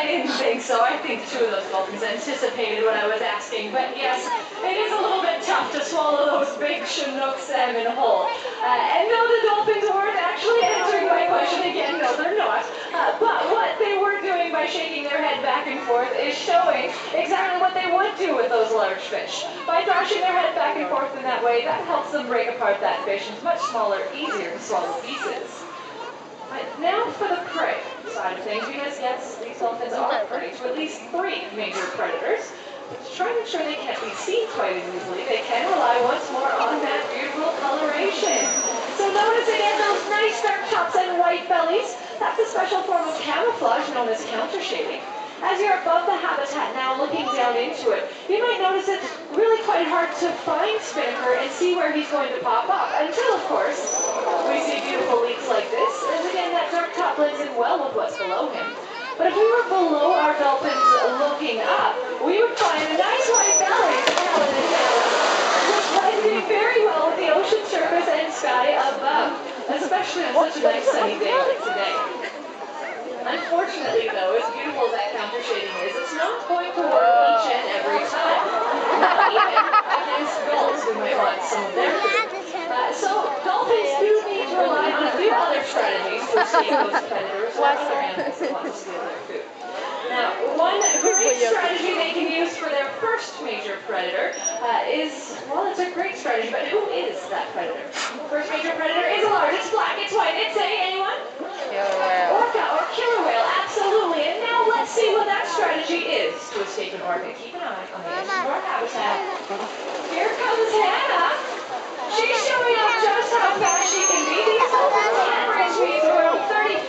didn't think so. I think two of those dolphins anticipated what I was asking. But yes, it is a little bit tough to swallow those big Chinook salmon whole. And no, the dolphins weren't actually answering my question again. No, they're not. But what they were doing by shaking their head back and forth is showing exactly what they would do with those large fish. By thrashing their head back and forth in that way, that helps them break apart that fish into much smaller, easier to swallow pieces. But now for the prey side of things, because yes, these dolphins are prey to at least 3 major predators. But to try and ensure they can't be seen quite as easily, they can rely once more on that beautiful coloration. So notice again those nice dark tops and white bellies. That's a special form of camouflage known as countershading. As you're above the habitat now, looking down into it, you might notice it's really quite hard to find Spinnaker and see where he's going to pop up. Until, of course, we see beautiful leaks like this. And again, that dark top blends in well with what's below him. But if we were below our dolphins looking up, we would find a nice white belly, which blends in very well with the ocean surface and sky above, especially on such a nice sunny day like today. Unfortunately, though, as beautiful as that counter shading is, it's not going to work each and every time. Not even against gulls who might want some of their food. So dolphins do need to rely on a few other strategies to escape those predators or other animals that want to steal their food. Now, one great strategy they can use for their first major predator is, well, it's a great strategy, but who is that predator? First major predator is a large, it's black, it's white, it's anyone? Orca or killer whale, absolutely. And now let's see what that strategy is to escape an orca. Keep an eye on the edge of our habitat. Here comes Hannah. She's showing off just how fast she can be. These dolphins can reach speeds of around 35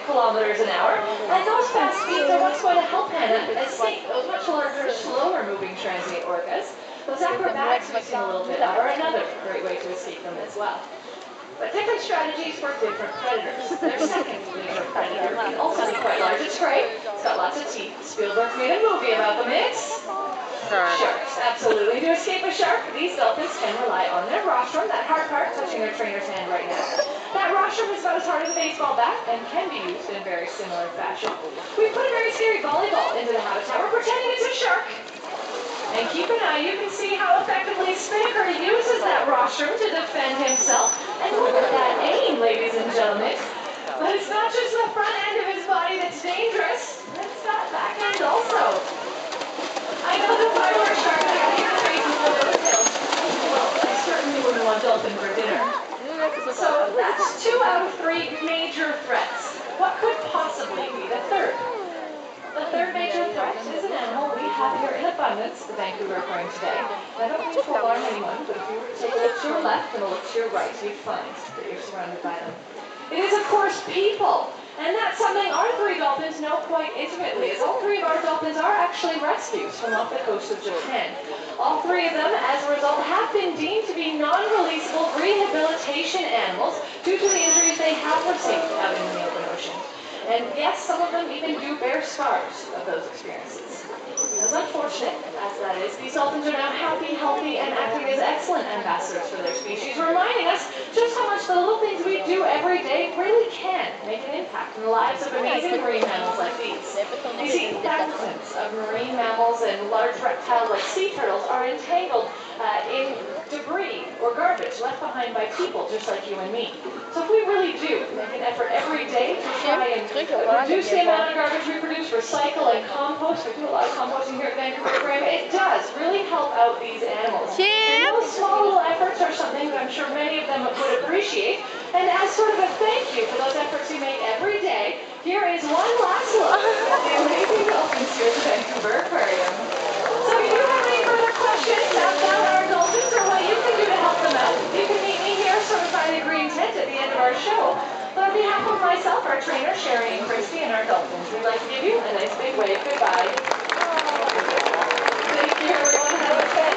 kilometers an hour. And those fast speeds are what's going to help Hannah escape those much larger, slower moving transient orcas. Those acrobatics we've seen a little bit of are another great way to escape them as well. But different strategies for different predators. Their second major predator can also be quite large. It's great. It's got lots of teeth. Spielberg made a movie about them. It's sharks. Absolutely. To escape a shark, these dolphins can rely on their rostrum, that hard part touching their trainer's hand right now. That rostrum is about as hard as a baseball bat and can be used in very similar fashion. We put a very scary volleyball into the habitat. We're pretending it's a shark. And keep an eye, you can see how effectively Spinnaker uses that rostrum to defend himself. And look at that aim, ladies and gentlemen. But it's not just the front end of his body that's dangerous, it's that back end also. I know that if I were a shark, I got your faces for those tails. Well, I certainly wouldn't want dolphin for dinner. So that's 2 out of 3 major threats. What could possibly be the third? The third major threat is an animal we have here in abundance at the Vancouver Aquarium today. And I don't mean to alarm anyone, but if you were to take a look to your left and a look to your right, you'd find that you're surrounded by them. It is, of course, people. And that's something our 3 dolphins know quite intimately, as all 3 of our dolphins are actually rescues from off the coast of Japan. All 3 of them, as a result, have been deemed to be non-releasable rehabilitation animals due to the injuries they have received out in the open ocean. And yes, some of them even do bear scars of those experiences. As unfortunate as that is, these dolphins are now happy, healthy, and acting as excellent ambassadors for their species, reminding us just how much the little things we do every day really can make an impact in the lives of amazing marine mammals like these. You see, thousands of marine mammals and large reptiles like sea turtles are entangled in debris or garbage left behind by people just like you and me. So if we really do make an effort every day to try and reduce the amount of garbage we produce, recycle and compost, we do a lot of composting here at Vancouver Aquarium, it does really help out these animals. And those small little efforts are something that I'm sure many of them would appreciate. And as sort of a thank you for those efforts you make every day, here is one last look at the amazing dolphins here at the Vancouver Aquarium. So if you have any further questions about our dolphins or what you can do to help them out, you can meet me here sort of by the green tent at the end of our show. But on behalf of myself, our trainer, Sherry and Christy, and our dolphins, we'd like to give you a nice big wave goodbye. Thank you, everyone. Have a fantastic